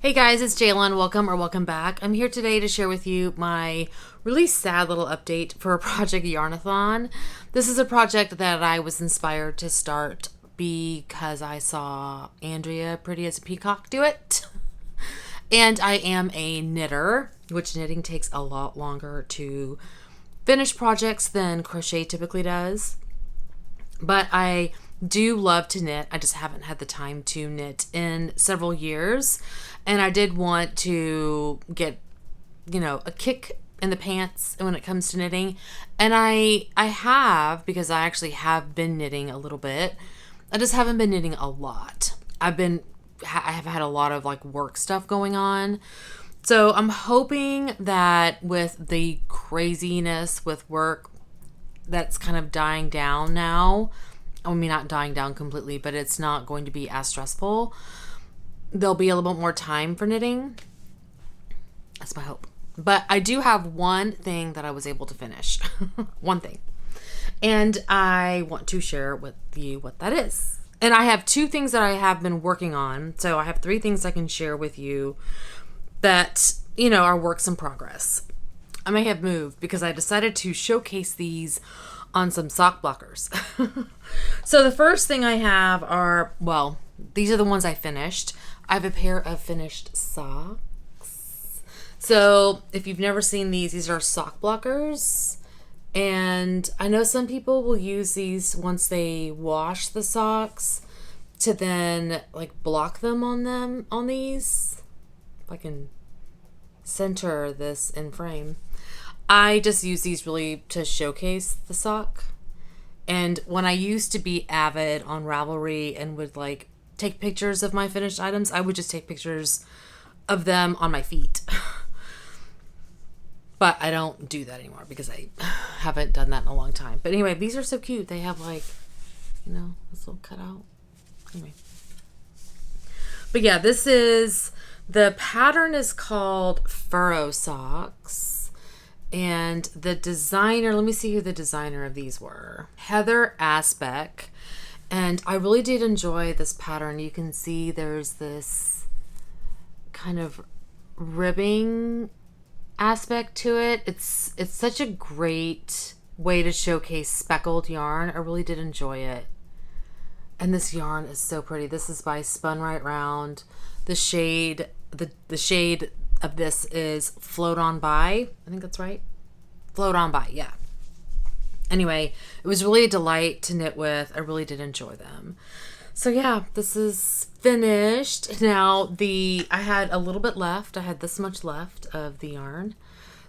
Hey guys, it's Jalen. Welcome back. I'm here today to share with you my really sad little update for Project Yarnathon. This is a project that I was inspired to start because I saw Andrea, pretty as a peacock, do it. And I am a knitter, which knitting takes a lot longer to finish projects than crochet typically does. But I do love to knit. I just haven't had the time to knit in several years. And I did want to get, a kick in the pants when it comes to knitting. And I have, because I actually have been knitting a little bit. I just haven't been knitting a lot. I have had a lot of work stuff going on. So I'm hoping that with the craziness with work that's kind of dying down now, I mean, not dying down completely, but it's not going to be as stressful. There'll be a little bit more time for knitting. That's my hope. But I do have one thing that I was able to finish. One thing. And I want to share with you what that is. And I have two things that I have been working on. So I have three things I can share with you that, are works in progress. I may have moved because I decided to showcase these on some sock blockers. So the first thing I have are, these are the ones I finished. I have a pair of finished socks. So if you've never seen these are sock blockers. And I know some people will use these once they wash the socks to then block them on these. If I can center this in frame. I just use these really to showcase the sock. And when I used to be avid on Ravelry and would take pictures of my finished items, I would just take pictures of them on my feet. But I don't do that anymore because I haven't done that in a long time. But anyway, these are so cute. They have this little cutout. Anyway. But yeah, the pattern is called Furrow Socks. And the designer, let me see who the designer of these were. Heather Asbeck. And I really did enjoy this pattern. You can see there's this kind of ribbing aspect to it. It's such a great way to showcase speckled yarn. I really did enjoy it. And this yarn is so pretty. This is by Spun Right Round. The shade of this is Float On By. I think that's right. Float On By, yeah. Anyway, it was really a delight to knit with. I really did enjoy them. So yeah, this is finished. Now, I had a little bit left. I had this much left of the yarn.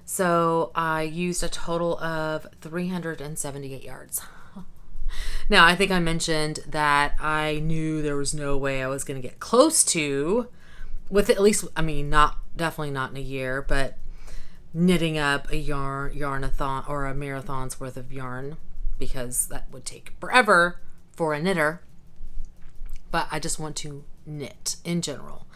So I used a total of 378 yards. Now, I think I mentioned that I knew there was no way I was going to get close to, with at least, definitely not in a year, but knitting up a yarnathon or a marathon's worth of yarn, because that would take forever for a knitter. But I just want to knit in general.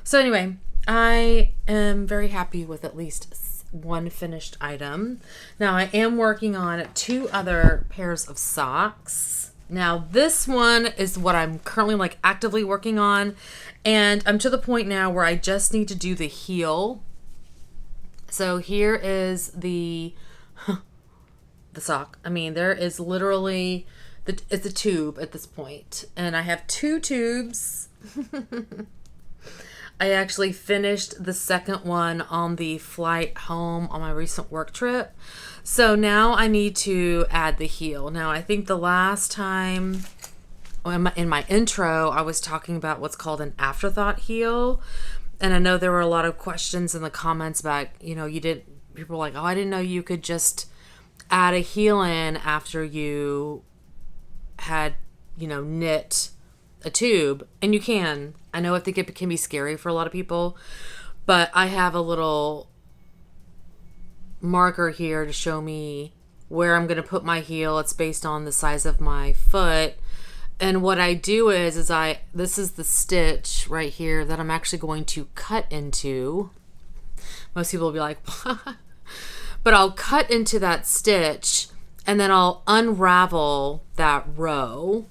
So anyway, I am very happy with at least one finished item. Now I am working on two other pairs of socks. Now this one is what I'm currently actively working on, and I'm to the point now where I just need to do the heel. So here is the sock. There is literally it's a tube at this point, and I have two tubes. I actually finished the second one on the flight home on my recent work trip. So now I need to add the heel. Now I think the last time in my intro I was talking about what's called an afterthought heel. And I know there were a lot of questions in the comments about, people were like, oh, I didn't know you could just add a heel in after you had, knit a tube. And you can. I know I think it can be scary for a lot of people, but I have a little marker here to show me where I'm going to put my heel. It's based on the size of my foot. And what I do is this is the stitch right here that I'm actually going to cut into. Most people will be like, what? But I'll cut into that stitch and then I'll unravel that row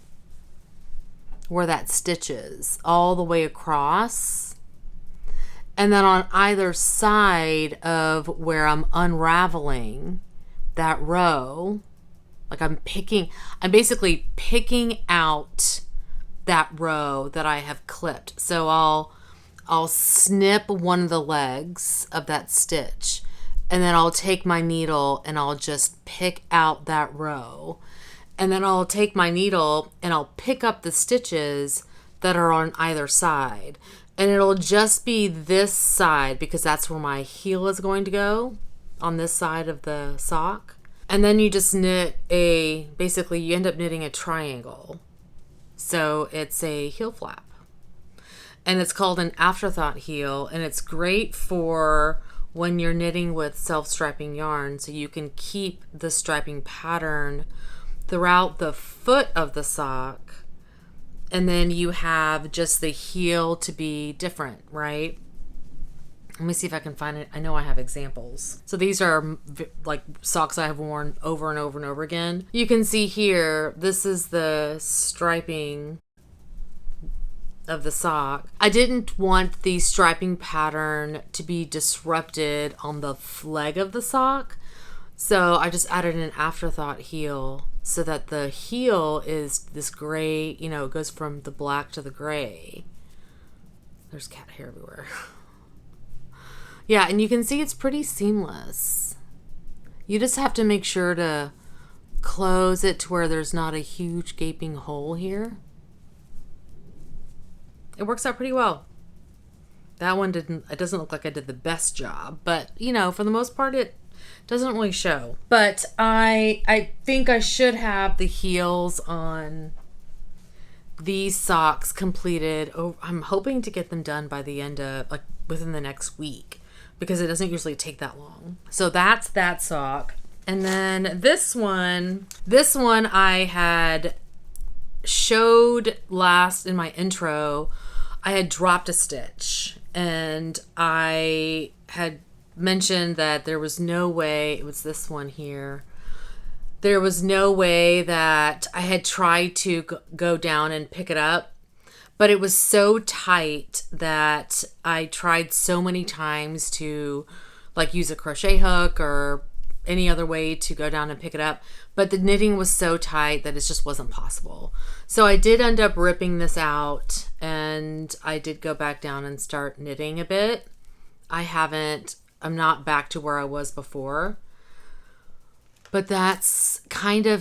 where that stitch is all the way across. And then on either side of where I'm unraveling that row, like I'm basically picking out that row that I have clipped. So I'll snip one of the legs of that stitch, and then I'll take my needle and I'll just pick out that row. And then I'll take my needle and I'll pick up the stitches that are on either side. And it'll just be this side because that's where my heel is going to go, on this side of the sock. And then you just knit basically you end up knitting a triangle. So it's a heel flap. And it's called an afterthought heel, and it's great for when you're knitting with self-striping yarn, so you can keep the striping pattern throughout the foot of the sock, and then you have just the heel to be different, right? Let me see if I can find it. I know I have examples. So these are like socks I have worn over and over and over again. You can see here, this is the striping of the sock. I didn't want the striping pattern to be disrupted on the leg of the sock, so I just added an afterthought heel so that the heel is this gray, it goes from the black to the gray. There's cat hair everywhere. Yeah, and you can see it's pretty seamless. You just have to make sure to close it to where there's not a huge gaping hole here. It works out pretty well. That one it doesn't look like I did the best job, but for the most part it doesn't really show. But I think I should have the heels on these socks completed. I'm hoping to get them done by the end of, within the next week, because it doesn't usually take that long. So that's that sock. And then this one I had showed last in my intro. I had dropped a stitch, and I had mentioned that there was no way, it was this one here, there was no way that I had tried to go down and pick it up, but it was so tight that I tried so many times to use a crochet hook or any other way to go down and pick it up, but the knitting was so tight that it just wasn't possible. So I did end up ripping this out, and I did go back down and start knitting a bit. I'm not back to where I was before, but that's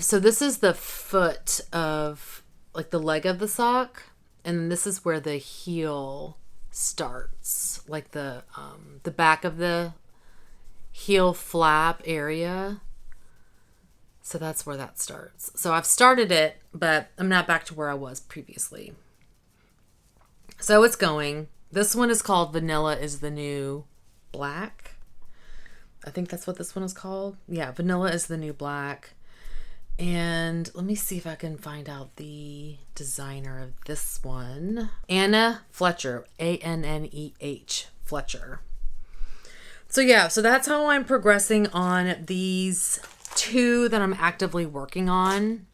so this is the foot of the leg of the sock, and this is where the heel starts, the back of the heel flap area. So that's where that starts. So I've started it, but I'm not back to where I was previously. So it's going. This one is called Vanilla is the New Black. I think that's what this one is called. Yeah, Vanilla is the New Black. And let me see if I can find out the designer of this one. Anna Fletcher. A-N-N-E-H. Fletcher. So yeah, so that's how I'm progressing on these two that I'm actively working on.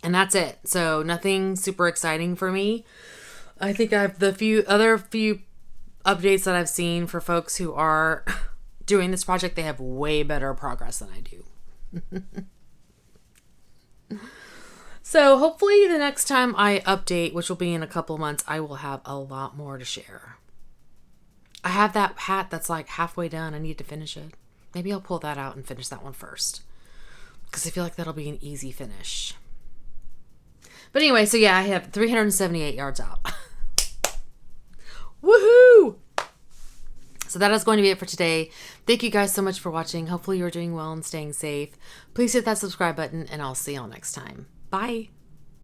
And that's it. So nothing super exciting for me. I think I have the few updates that I've seen for folks who are doing this project. They have way better progress than I do. So hopefully the next time I update, which will be in a couple of months, I will have a lot more to share. I have that hat that's halfway done. I need to finish it. Maybe I'll pull that out and finish that one first, because I feel like that'll be an easy finish. But anyway, so yeah, I have 378 yards out. Woohoo! So that is going to be it for today. Thank you guys so much for watching. Hopefully you're doing well and staying safe. Please hit that subscribe button, and I'll see y'all next time. Bye.